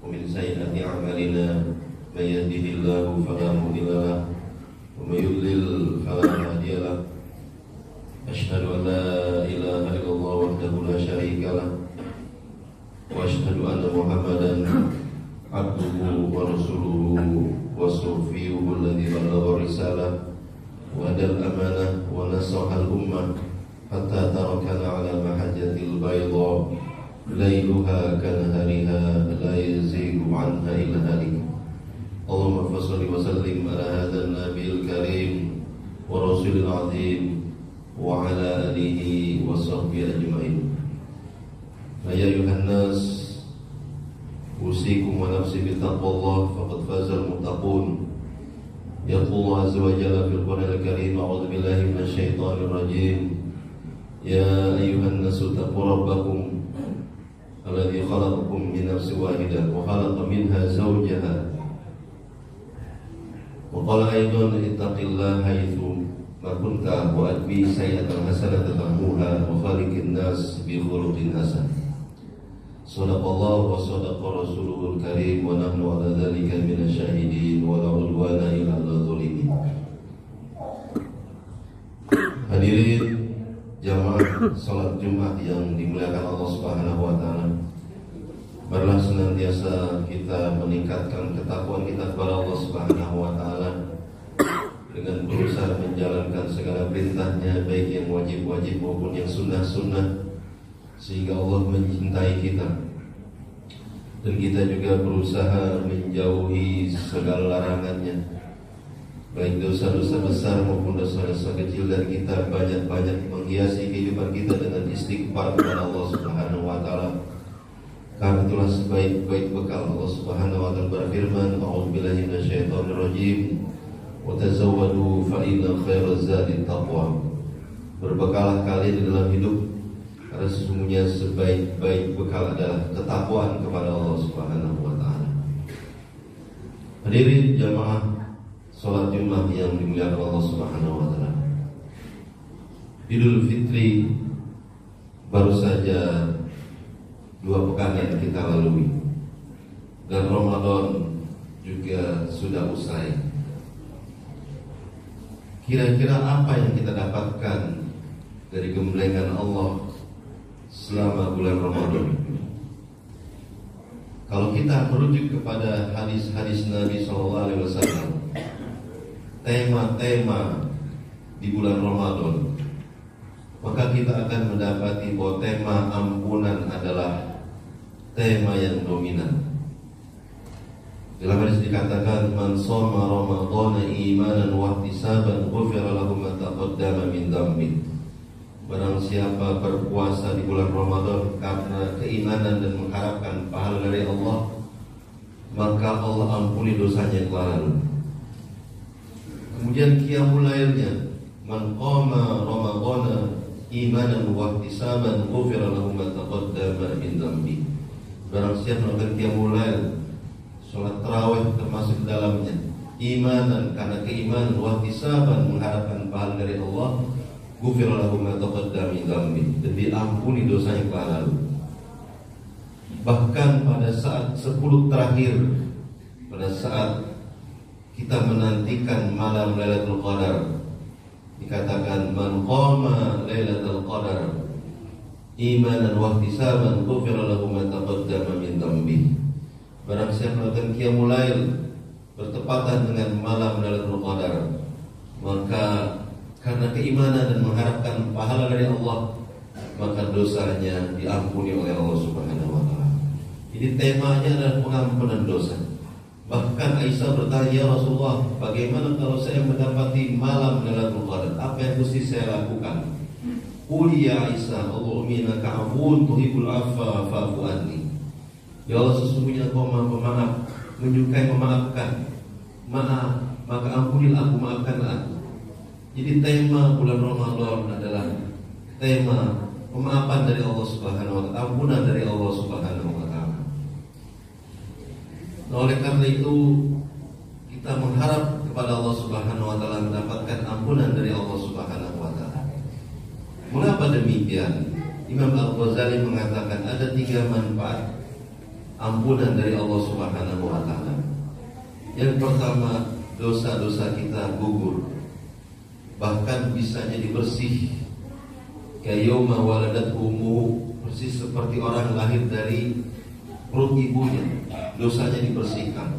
ومن سيئات أعمالنا من يهده الله فلا مضل له ومن يضلل فلا هادي له أشهد أن لا إله إلا الله وحده لا شريك له وأشهد أن محمدا عبده ورسوله وصفيه الذي بلغ الرسالة وأدى الأمانة ونصح الأمة حتى تركنا على محجة البيضاء ليلها كنهارها لا يزيغ عنها إلا هالك. اللهم صل وسلم على هذا النبي الكريم ورسول العظيم وعلى آله وصحبه أجمعين. يا أيها الناس أوصيكم ونفسي بتقوى الله فقد فاز المتقون. يقول الله عز وجل في القرآن الكريم: أعوذ بالله من الشيطان الرجيم. يا أيها الناس اتقوا ربكم الذي خلقكم من نفس واحدة وخلق منها زوجها وقال أيضا اتق الله حيث ما كنت وأتبع سيئة حسنة تمحوها وخالق الناس بخلق حسن. صدق الله وصدق رسوله الكريم ونحن على ذلك من الشاهدين ولا عدوان إلا على الظالمين. Hadirin jamaah salat Jumat yang dimuliakan Allah Subhanahu wa taala. Marilah senantiasa kita meningkatkan ketakwaan kita kepada Allah Subhanahu wa taala dengan berusaha menjalankan segala perintahnya, baik yang wajib-wajib maupun yang sunnah-sunnah, sehingga Allah mencintai kita. Dan kita juga berusaha menjauhi segala larangannya, baik dosa-dosa besar maupun dosa-dosa kecil, dan kita banyak-banyak menghiasi kehidupan kita dengan istighfar kepada Allah Subhanahu wa taala. Karena itulah sebaik-baik bekal. Allah Subhanahu wa taala berfirman: A'udzubillahi minasyaitonir rajim. Wa tazawwadu fa inna khairaz zadi taqwa. Berbekalah kalian di dalam hidup, karena sesungguhnya sebaik-baik bekal adalah ketakwaan kepada Allah Subhanahu wa taala. Hadirin jamaah salat Jumat yang dimuliakan Allah Subhanahu wa taala. Idul Fitri baru saja 2 pekan yang kita lalui, dan Ramadan juga sudah usai. Kira-kira apa yang kita dapatkan dari gemblengan Allah selama bulan Ramadan? Kalau kita merujuk kepada hadis-hadis Nabi SAW, tema-tema di bulan Ramadan, maka kita akan mendapati bahwa tema ampunan adalah tema yang dominan. Dalam hadis dikatakan: Man shoma Ramadhana imanan wa ihtisaban ghufira lahu ma taqaddama min dhanbi. Barang siapa berpuasa di bulan Ramadan karena keimanan dan mengharapkan pahala dari Allah, maka Allah ampuni dosanya yang lalu. Kemudian qiyamul lailnya: Man qama Ramadhana imanan wa ihtisaban ghufira lahu ma taqaddama min dhanbi. Barang siapa melakukan qiyamul lail, salat tarawih termasuk dalamnya, imanan karena keimanan, wa ihtisaban mengharapkan pahala dari Allah, ghufira lahu ma taqaddama min dhanbi, dan diampuni dosa yang telah lalu. Bahkan pada saat 10 terakhir, pada saat kita menantikan malam Lailatul Qadar, dikatakan: Man qama Lailatul Qadar imanan wa ihtisaban ghufira lahu ma taqaddama min dhanbi. Barang siapa melakukan qiyamul lail bertepatan dengan malam Lailatul Qadar, maka karena keimanan dan mengharapkan pahala dari Allah, maka dosanya diampuni oleh Allah Subhanahu wa taala. Jadi temanya adalah pengampunan dosa. Bahkan Aisyah bertanya: Ya Rasulullah, bagaimana kalau saya mendapati malam Lailatul Qadar? Apa yang mesti saya lakukan? Qul ya Aisyah, Allahumma innaka 'afuwwun tuhibbul 'afwa fa'fu anni. Ya Allah, sesungguhnya Engkau Maha Pemaaf, menyukai memaafkan. Maaf, maka ampunilah aku, maafkanlah aku. Jadi tema bulan Ramadan adalah tema pemaafan dari Allah Subhanahu wa taala, ampunan dari Allah Subhanahu wa taala. Nah, oleh karena itu kita mengharap kepada Allah Subhanahu wa taala mendapatkan ampunan dari Allah Subhanahu wa taala. Mengapa demikian? Imam Al-Ghazali mengatakan ada 3 manfaat ampunan dari Allah Subhanahu wa taala. Yang pertama, dosa-dosa kita gugur, bahkan bisanya dibersih. Kayauma waladat ummuhu, persis seperti orang lahir dari perut ibunya, dosanya dibersihkan.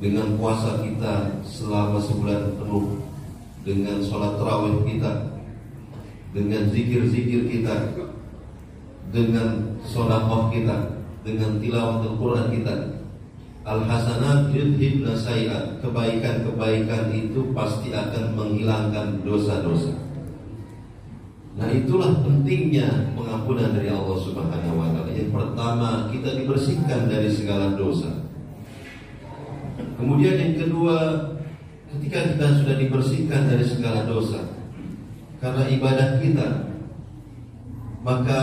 Dengan puasa kita selama sebulan penuh, dengan sholat tarawih kita, dengan zikir-zikir kita, dengan sholawat kita, dengan tilawah Al-Quran kita, al-hasanat yudhibna sayiat, kebaikan-kebaikan itu pasti akan menghilangkan dosa-dosa. Nah, itulah pentingnya pengampunan dari Allah Subhanahu wa taala. Yang pertama, kita dibersihkan dari segala dosa. Kemudian yang kedua, ketika kita sudah dibersihkan dari segala dosa karena ibadah kita, maka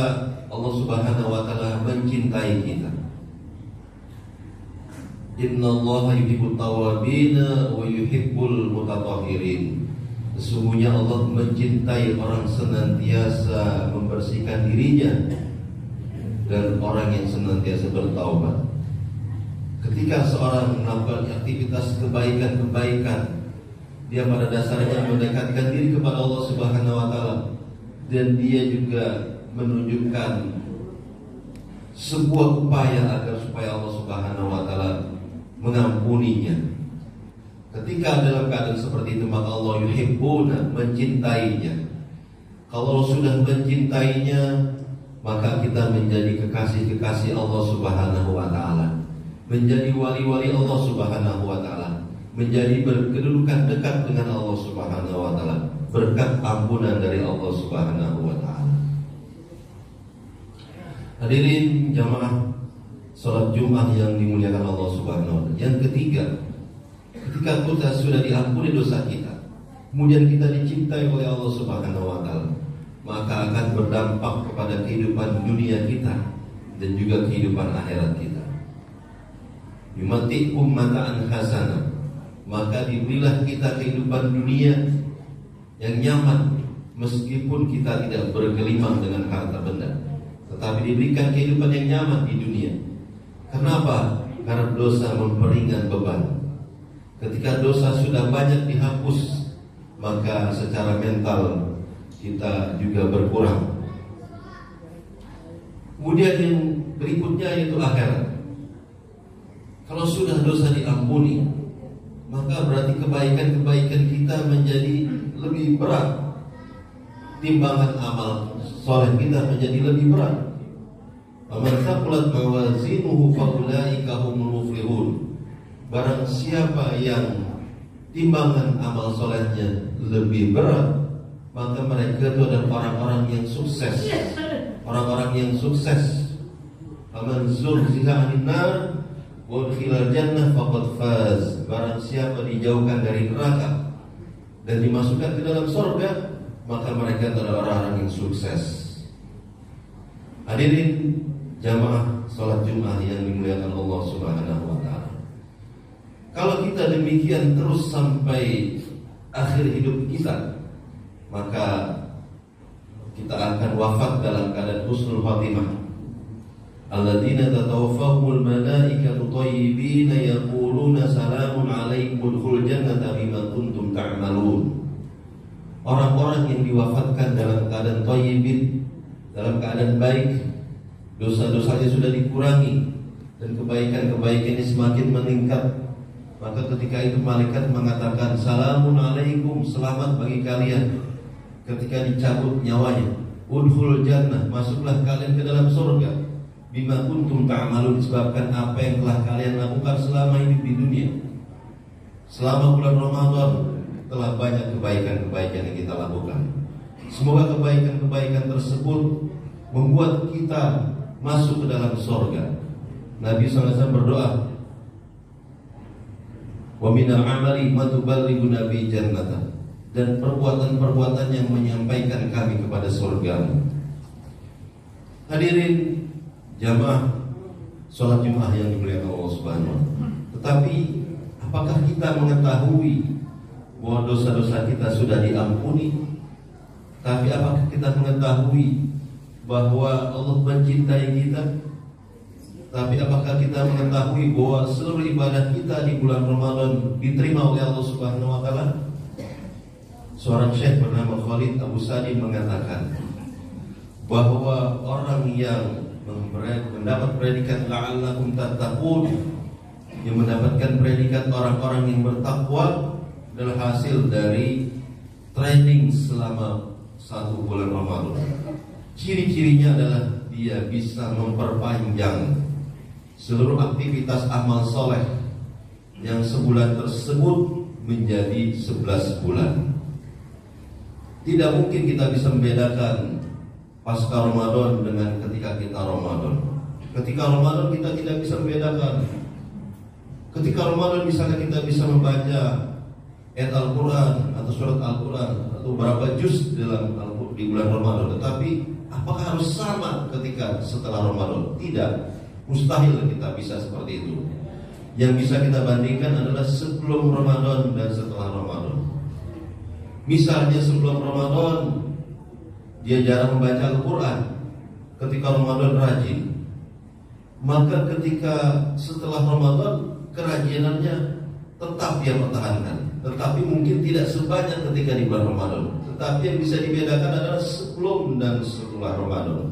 Allah Subhanahu wa taala mencintai kita. Innallaha yuhibbut tawwabina wa yuhibbul mutatahhirin. Sesungguhnya Allah mencintai orang senantiasa membersihkan dirinya dan orang yang senantiasa bertaubat. Ketika seorang melakukan aktivitas kebaikan-kebaikan, dia pada dasarnya mendekatkan diri kepada Allah Subhanahu wa taala, dan dia juga menunjukkan sebuah upaya agar supaya Allah Subhanahu wa taala mengampuninya. Ketika dalam keadaan seperti itu, maka Allah yuhibbuna, mencintainya. Kalau sudah mencintainya, maka kita menjadi kekasih-kekasih Allah Subhanahu wa taala, menjadi wali-wali Allah Subhanahu wa taala, menjadi berkedudukan dekat dengan Allah Subhanahu wa taala berkat ampunan dari Allah Subhanahu wa taala. Hadirin jamaah salat Jumat yang dimuliakan Allah Subhanahu wa taala. Yang ketiga, ketika kita sudah diampuni dosa kita, kemudian kita dicintai oleh Allah Subhanahu wa taala, maka akan berdampak kepada kehidupan dunia kita dan juga kehidupan akhirat kita. Yumatikum mata'an hasanah, maka diberilah kita kehidupan dunia yang nyaman, meskipun kita tidak bergelimang dengan harta benda, tetapi diberikan kehidupan yang nyaman di dunia. Kenapa? Karena dosa memperingan beban. Ketika dosa sudah banyak dihapus, maka secara mental kita juga berkurang. Kemudian yang berikutnya yaitu akhirat. Kalau sudah dosa diampuni, maka berarti kebaikan-kebaikan kita menjadi lebih berat. Timbangan amal soleh kita menjadi lebih berat. Faman thaqulat mawazinuhu faulaika humul muflihun. Barang siapa yang timbangan amal solehnya lebih berat, maka mereka itu adalah orang-orang yang sukses. Orang-orang yang sukses. Faman zuhziha 'anil nar wa udkhilal jannah faqad faz. Barang siapa dijauhkan dari neraka dan dimasukkan ke dalam surga, maka mereka adalah orang-orang yang sukses. Hadirin jamaah salat Jumat yang dimuliakan Allah Subhanahu wa taala. Kalau kita demikian terus sampai akhir hidup kita, maka kita akan wafat dalam keadaan husnul khatimah. Alladzina tatawaffahumul malaikatu thayyibina yaquluna salamun alaikum udkhulul jannata bima kuntum ta'malun. Orang-orang yang diwafatkan dalam keadaan thayyibin, dalam keadaan baik, dosa-dosanya sudah dikurangi dan kebaikan-kebaikannya semakin meningkat, maka ketika itu malaikat mengatakan salamun alaikum, selamat bagi kalian. Ketika dicabut nyawanya, udkhulul jannah, masuklah kalian ke dalam surga. Bima kuntum ta'malun, disebabkan apa yang telah kalian lakukan selama hidup di dunia. Selama bulan Ramadan telah banyak kebaikan-kebaikan yang kita lakukan. Semoga kebaikan-kebaikan tersebut membuat kita masuk ke dalam surga. Nabi SAW berdoa, wa minal amali ma tuballighu nabi jannata, dan perbuatan-perbuatan yang menyampaikan kami kepada surga. Hadirin jamaah sholat Jumat yang dimuliakan Allah Subhanahu wa taala. Tetapi apakah kita mengetahui bahwa dosa-dosa kita sudah diampuni? Tapi apakah kita mengetahui bahwa Allah mencintai kita? Tapi apakah kita mengetahui bahwa seluruh ibadah kita di bulan Ramadan diterima oleh Allah Subhanahu wa taala? Seorang syekh bernama Khalid Abu Sadi mengatakan bahwa orang yang mendapat predikat la'allakum tattaqun, yang mendapatkan predikat orang-orang yang bertakwa, adalah hasil dari training selama 1 bulan Ramadan. Ciri-cirinya adalah dia bisa memperpanjang seluruh aktivitas amal soleh yang sebulan tersebut menjadi 11 bulan. Tidak mungkin kita bisa membedakan pasca Ramadan dengan ketika kita Ramadan. Ketika Ramadan kita tidak bisa membedakan. Ketika Ramadan misalnya kita bisa membaca ayat Al-Quran atau surat Al-Quran atau berapa juz di bulan Ramadan. Tetapi apakah harus sama ketika setelah Ramadan? Tidak. Mustahil kita bisa seperti itu. Yang bisa kita bandingkan adalah sebelum Ramadan dan setelah Ramadan. Misalnya sebelum Ramadan dia jarang membaca Al-Quran, ketika Ramadan rajin. Maka ketika setelah Ramadan kerajinannya tetap dia pertahankan, tetapi mungkin tidak sebanyak ketika di bulan Ramadan. Tetapi yang bisa dibedakan adalah sebelum dan setelah Ramadan.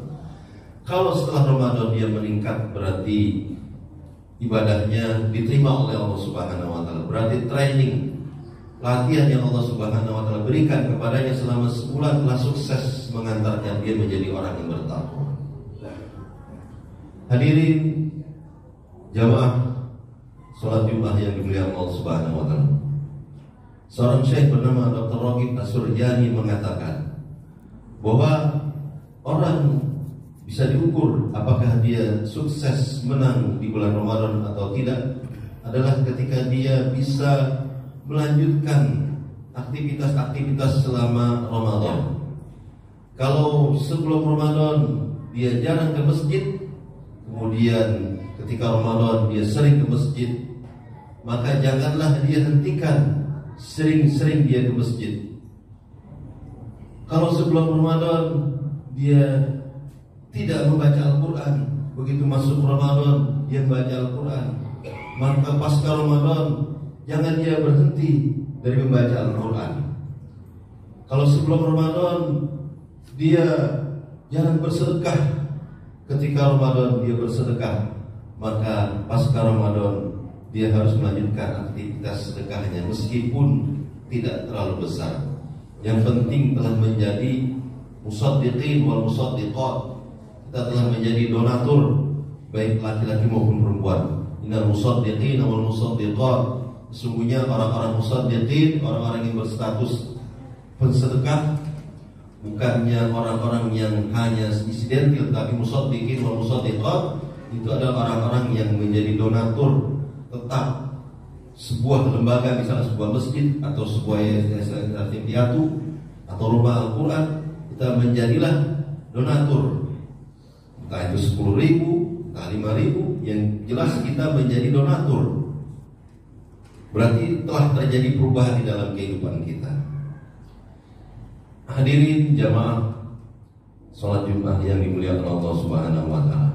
Kalau setelah Ramadan dia meningkat, berarti ibadahnya diterima oleh Allah Subhanahu wa taala. Berarti training, latihan yang Allah Subhanahu wa taala berikan kepadanya selama sebulan telah sukses mengantarkan dia menjadi orang yang bertakwa. Hadirin jamaah salat Jumat yang dimuliakan Allah Subhanahu wa taala. Seorang syekh bernama Dr. Raghib As-Surjani mengatakan bahwa orang bisa diukur apakah dia sukses menang di bulan Ramadan atau tidak adalah ketika dia bisa melanjutkan aktivitas-aktivitas selama Ramadan. Kalau sebelum Ramadan dia jarang ke masjid, kemudian ketika Ramadan dia sering ke masjid, maka janganlah dia hentikan sering-sering dia ke masjid. Kalau sebelum Ramadan dia tidak membaca Al-Quran, begitu masuk Ramadan dia membaca Al-Quran, maka pasca Ramadan jangan dia berhenti dari membaca Al-Quran. Kalau sebelum Ramadan dia jangan bersedekah, ketika Ramadan dia bersedekah, maka pasca Ramadan dia harus melanjutkan aktivitas sedekahnya meskipun tidak terlalu besar. Yang penting telah menjadi musaddiqin wal musaddiqat. Kita telah menjadi donatur baik laki-laki maupun perempuan. Innal musaddiqin wal musaddiqat. Sesungguhnya orang-orang musaddiqin, orang-orang yang berstatus pensedekah, bukannya orang-orang yang hanya insidental, tapi musaddiqin wal musaddiqat itu adalah orang-orang yang menjadi donatur tetap sebuah lembaga, misalnya sebuah masjid atau sebuah yayasan piatu atau rumah Al-Quran. Kita menjadilah donatur, entah itu 10.000, entah 5.000, yang jelas kita menjadi donatur. Berarti telah terjadi perubahan di dalam kehidupan kita. Hadirin jamaah salat Jumat yang dimuliakan Allah Subhanahu wa taala.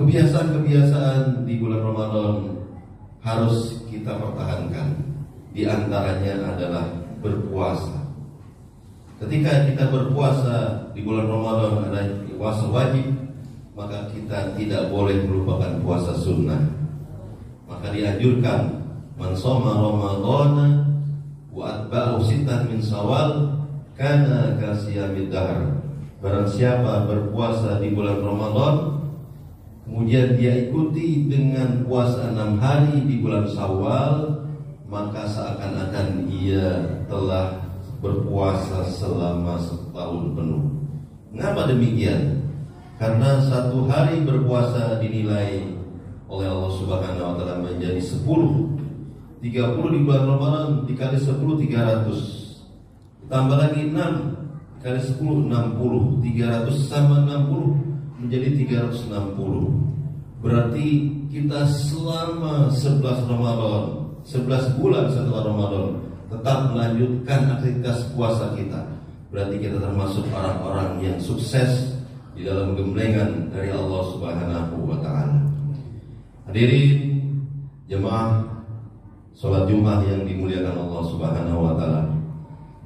Kebiasaan-kebiasaan di bulan Ramadan harus kita pertahankan. Di antaranya adalah berpuasa. Ketika kita berpuasa di bulan Ramadan adalah puasa wajib, maka kita tidak boleh melupakan puasa sunnah. Maka dianjurkan man shoma ramadhana wa atba'ahu sittan min Syawal kana kasiyamid dahr. Barang siapa berpuasa di bulan Ramadan kemudian dia ikuti dengan puasa 6 hari di bulan Syawal, maka seakan-akan ia telah berpuasa selama setahun penuh. Mengapa demikian? Karena 1 hari berpuasa dinilai oleh Allah Subhanahu wa taala menjadi 10. 30 di bulan Ramadan dikali 10 300. Tambah lagi 6 dikali 10 60. 300 sama 60 menjadi 360. Berarti kita selama 11 Ramadan, 11 bulan setelah Ramadan tetap melanjutkan aktivitas puasa kita. Berarti kita termasuk orang-orang yang sukses di dalam gemblengan dari Allah Subhanahu wa taala. Hadirin jemaah salat Jumat yang dimuliakan Allah Subhanahu wa taala.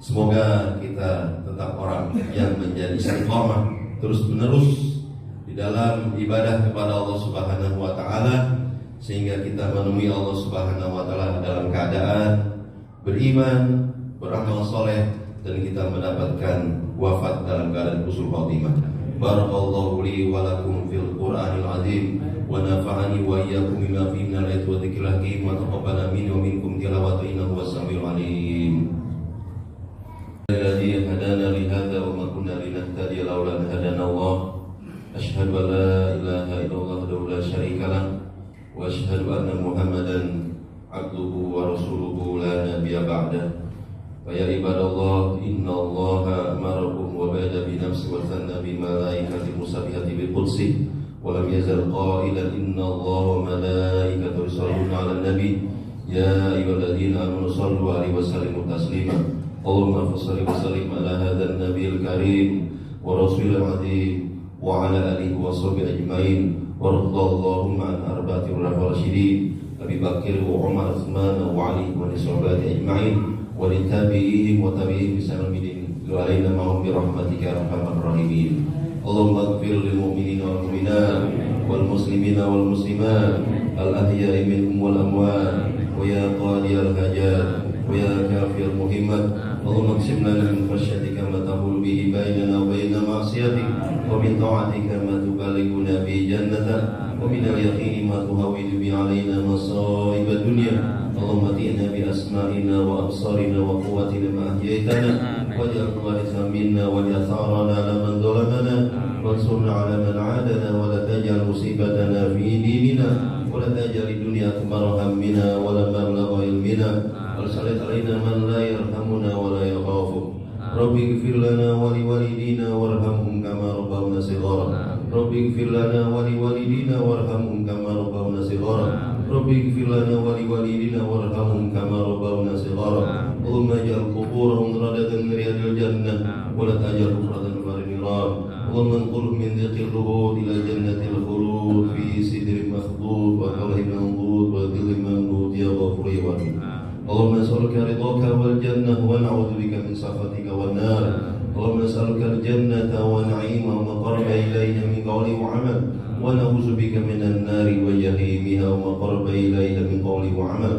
Semoga kita tetap orang yang menjadi istiqomah terus-menerus di dalam ibadah kepada Allah Subhanahu wa taala, sehingga kita menemui Allah Subhanahu wa taala dalam keadaan beriman, beramal soleh, dan kita mendapatkan wafat dalam keadaan husnul khotimah. Barakallahu li wa lakum fil Qur'anil azim wa nafa'ani wa iyyakum bima fihi minal ayati wa dzikril hakim wa taqabbala minni wa minkum tilawatahu innahu was-sami'ul 'alim. Alladzi hadana li hadza wa ma kunna linahtadiya laula an hadana Allah. Asyhadu an la ilaha illallah wahdahu la syarika lah wa asyhadu anna Muhammadan abduhu wa rasuluhu la nabiyya ba'dah. Wa ya ibadallah innallaha amarakum wa bada bi nafsi wa thanna bi malaikati musabbihati bil qudsi wa lam yazal qailan innallaha wa malaikatahu yusalluna 'alan nabi ya ayyuhalladzina amanu shallu 'alaihi wa sallimu taslima. Allahumma shalli wa sallim ala hadzal nabiyil karim wa rasulil azim wa ala alihi wa sahbihi ajmain wa radhiyallahu an arba'ati ar-rasyidin Abi Bakr wa Umar Utsman wa Ali wa sahabati ajmain wa litabi'ihim wa tabi'ihim bisalamidin wa alaina ma'hum bi rahmatika ya arhamar rahimin. Allahumma ighfir lil mu'minina wal mu'minat wal muslimina wal muslimat al ahya'i minhum wal amwat wa ya qadiyal hajat wa ya kafiyal muhimmat. Allahumma qsim lana min khashyatika ma tahulu bihi bainana wa baina ma'siyatik wa min ta'atika ma tuballighuna bi jannatak wa min al-yaqini ma tuhawwidu bi 'alaina masa'ib ad-dunya. Allahumma atina bi asma'ina wa absarina wa quwwatina ma ahyaytana waj'al waritha minna wa yatharana 'ala man zalamana wansurna 'ala man 'adana wa la taj'al musibatana fi dinina wa la taj'al ad-dunya akbar hammina wa la mablagha ilmina wa sallit 'alaina man la yarhamuna wa la yakhafu. Rabbi ighfir lana wa li walidina warhamhum kama rabbawna shighara. Rabbi ighfir lana wa li walidina warhamhum kama rabbawna shighara. Rabbi ighfir lana wa li walidina warhamhum kama rabbawna shighara. Allahumma ij'al quburahum radatan min riyadil jannah wa la taj'al hufratan min an-nar. Allahumma anqulhum min dhiqil khulud ila jannatil khulud fi sidrin makhdud wa talhin mamdud wa dhillin mamdud ya ghafur ya wadud. Allahumma nas'aluka ridhaka wal jannah wa na'udzu bika min sakhatika wan nar. Allahumma nas'aluka al jannata wa na'ima wa ma qaraba ilayha min qawli wa 'amal wa na'udzu bika minan nari wa jahimiha wa ma qaraba ilayha min qawli wa 'amal.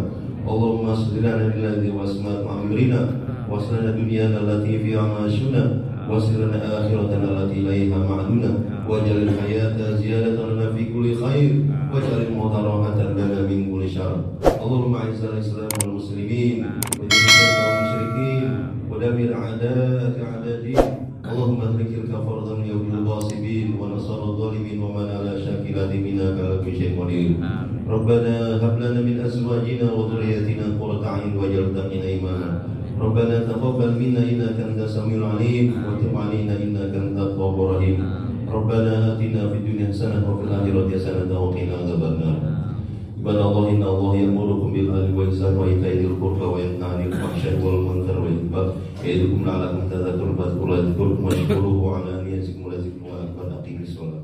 Allahumma asli lana billadhi wasmat amrina wa aslana dunyana allati fiha ma'ashuna wa aslana akhiratana allati ilayha ma'aduna waj'al al-hayata ziyadatan lana fi kulli khair waj'al al-mauta rahatan lana min kulli syarr. Allahumma a'izzal Islam wal muslimin wa jannibna al-musyrikin wa damir a'da'aka a'da'id. Allahumma ahlikil kafaratan ya bil ghasibin wa nasar adh-dhalimin wa man ala shakilati minaka la kulli qadir. Rabbana hab lana min azwajina wa dhurriyyatina qurrata a'yun waj'alna lana imama. Rabbana taqabbal minna innaka antas samiul 'alim wa tub 'alaina innaka antat tawwabur rahim. Rabbana atina fid dunya hasanah wa fil akhirati hasanah wa qina adzabannar. Ibadallah inna Allah ya'murukum bil 'adli wal ihsani wa ita'i dzil qurba wa yanha 'anil fahsya'i wal munkari wal baghi ya'idukum la'allakum tadhakkarun fadhkurullah yadhkurkum washkuruhu 'ala ni'matihi wa yazidkum wa aqimis shalah.